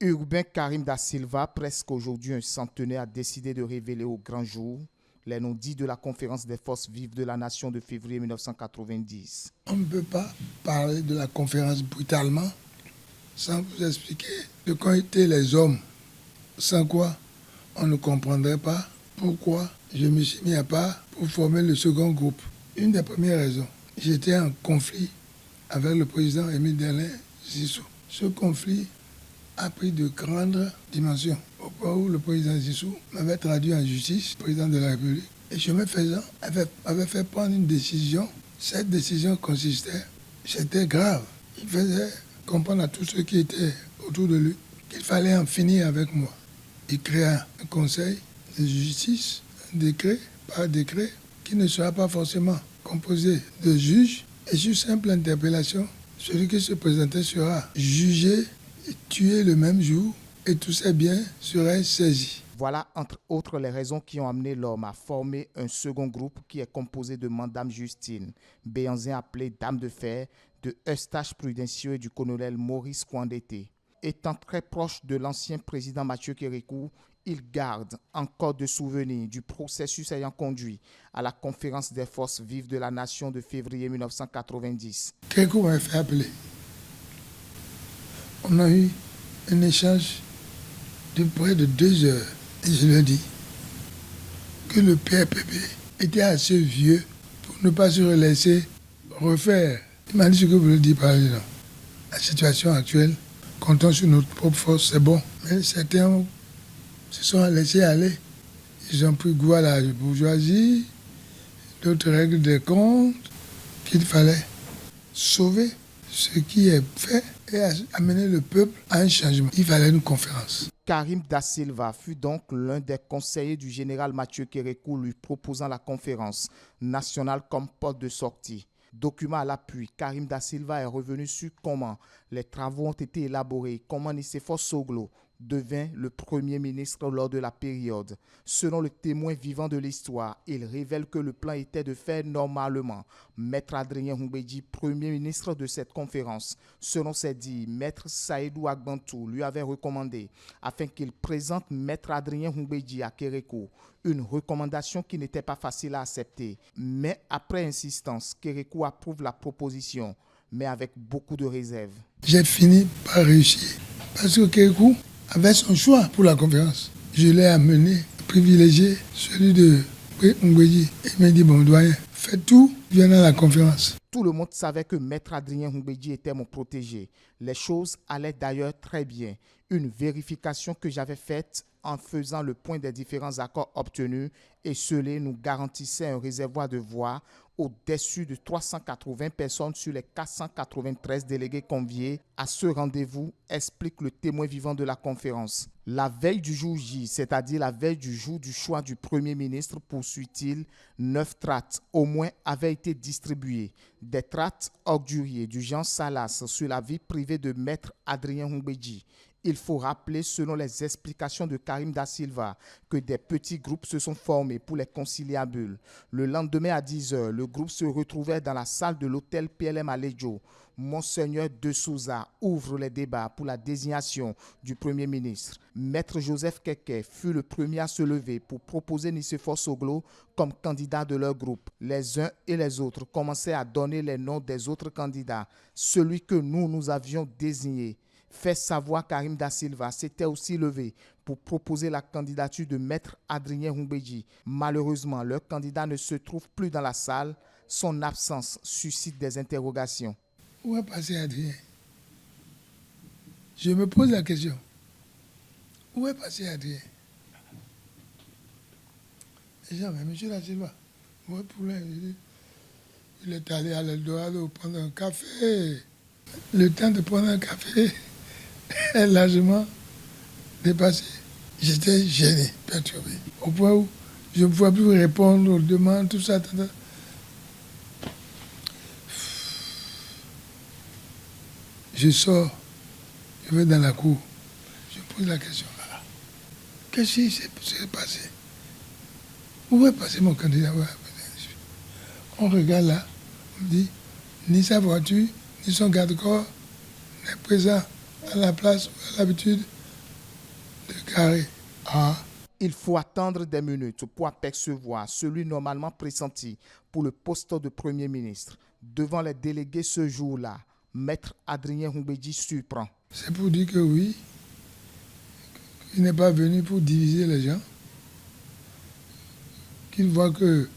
Urbain Karim Da Silva, presque aujourd'hui un centenaire, a décidé de révéler au grand jour les non-dits de la conférence des forces vives de la nation de février 1990. On ne peut pas parler de la conférence brutalement sans vous expliquer de quoi étaient les hommes, sans quoi on ne comprendrait pas pourquoi je me suis mis à part pour former le second groupe. Une des premières raisons, j'étais en conflit avec le président Émile Derlin Zissou. Ce conflit a pris de grandes dimensions, au point où le président Zissou m'avait traduit en justice, président de la République, et chemin faisant, avait fait prendre une décision. Cette décision consistait, c'était grave, il faisait comprendre à tous ceux qui étaient autour de lui qu'il fallait en finir avec moi. Il créa un conseil de justice, un décret par décret, qui ne sera pas forcément composé de juges, et sur simple interpellation, celui qui se présentait sera jugé et tué le même jour, et tous ses biens seraient saisis. Voilà entre autres les raisons qui ont amené l'homme à former un second groupe qui est composé de Madame Justine Béanzin, appelée Dame de Fer, de Eustache Prudencio et du colonel Maurice Kouandété. Étant très proche de l'ancien président Mathieu Kérékou, il garde encore de souvenirs du processus ayant conduit à la conférence des forces vives de la nation de février 1990. Kérékou m'avait fait appeler. On a eu un échange de près de 2 heures. Et je lui ai dit que le PRPP était assez vieux pour ne pas se laisser refaire. Il m'a dit ce que vous le dites par exemple. La situation actuelle, comptons sur notre propre force, c'est bon. Mais certains se sont laissés aller. Ils ont pris goût à la bourgeoisie, d'autres règles des comptes, qu'il fallait sauver ce qui est fait et amener le peuple à un changement. Il fallait une conférence. Karim Da Silva fut donc l'un des conseillers du général Mathieu Kérékou lui proposant la conférence nationale comme porte de sortie. Document à l'appui, Karim Da Silva est revenu sur comment les travaux ont été élaborés, comment Nicéphore Soglo devint le Premier ministre lors de la période. Selon le témoin vivant de l'histoire, il révèle que le plan était de faire normalement Maître Adrien Humbedji Premier ministre de cette conférence. Selon ses dires, Maître Saïdou Agbantou lui avait recommandé afin qu'il présente Maître Adrien Humbedji à Kérékou, une recommandation qui n'était pas facile à accepter. Mais après insistance, Kérékou approuve la proposition, mais avec beaucoup de réserves. J'ai fini par réussir parce que Kérékou avait son choix pour la conférence. Je l'ai amené, privilégié celui de Humbedji. Il m'a dit, bon doyen, fais tout, viens à la conférence. Tout le monde savait que Maître Adrien Humbedji était mon protégé. Les choses allaient d'ailleurs très bien. Une vérification que j'avais faite en faisant le point des différents accords obtenus et scellés nous garantissait un réservoir de voix au-dessus de 380 personnes sur les 493 délégués conviés à ce rendez-vous, explique le témoin vivant de la conférence. La veille du jour J, c'est-à-dire la veille du jour du choix du Premier ministre, poursuit-il, 9 tracts au moins avaient été distribués. Des tracts orduriers du genre Salas sur la vie privée de Maître Adrien Humbedji. Il faut rappeler, selon les explications de Karim Da Silva, que des petits groupes se sont formés pour les conciliabules. Le lendemain à 10h, le groupe se retrouvait dans la salle de l'hôtel PLM à Ledjo. Monseigneur De Souza ouvre les débats pour la désignation du Premier ministre. Maître Joseph Keke fut le premier à se lever pour proposer Nicéphore Soglo comme candidat de leur groupe. Les uns et les autres commençaient à donner les noms des autres candidats. Celui que nous avions désigné, fait savoir Karim Da Silva, s'était aussi levé pour proposer la candidature de Maître Adrien Humbedji. Malheureusement, leur candidat ne se trouve plus dans la salle. Son absence suscite des interrogations. Où est passé Adrien? Je me pose la question. Où est passé Adrien? Les gens, mais monsieur Da Silva, où est Poulain? Il est allé à l'Eldorado prendre un café. Le temps de prendre un café est largement dépassé. J'étais gêné, perturbé, au point où je ne pouvais plus répondre aux demandes, tout ça. Je sors, je vais dans la cour, je pose la question. Qu'est-ce qui s'est passé? Où est passé mon candidat? On regarde là, on me dit, ni sa voiture, ni son garde-corps n'est présent à la place où à l'habitude de carré. Ah, Il faut attendre des minutes pour apercevoir celui normalement pressenti pour le poste de Premier ministre. Devant les délégués ce jour-là, Maître Adrien Humbedji surprend. c'est pour dire que oui, il n'est pas venu pour diviser les gens, qu'il voit que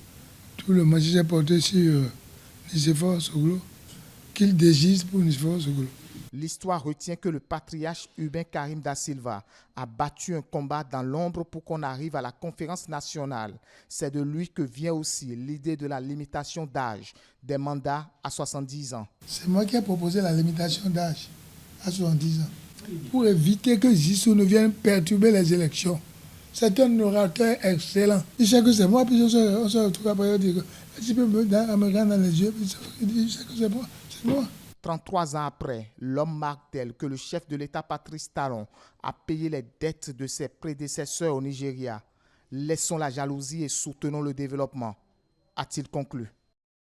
tout le match s'est porté sur Nicéphore Soglo, qu'il désiste pour Nicéphore Soglo. L'histoire retient que le patriarche Urbain Karim da Silva a battu un combat dans l'ombre pour qu'on arrive à la conférence nationale. C'est de lui que vient aussi l'idée de la limitation d'âge des mandats à 70 ans. C'est moi qui ai proposé la limitation d'âge à 70 ans pour éviter que Zissou ne vienne perturber les élections. C'est un orateur excellent. Il sait que c'est moi, puis on se retrouve après, on dit que tu peux me regarder dans les yeux, puis il sait que c'est moi, c'est moi. 33 ans après, l'homme martel que le chef de l'État Patrice Talon a payé les dettes de ses prédécesseurs au Nigeria. Laissons la jalousie et soutenons le développement, a-t-il conclu.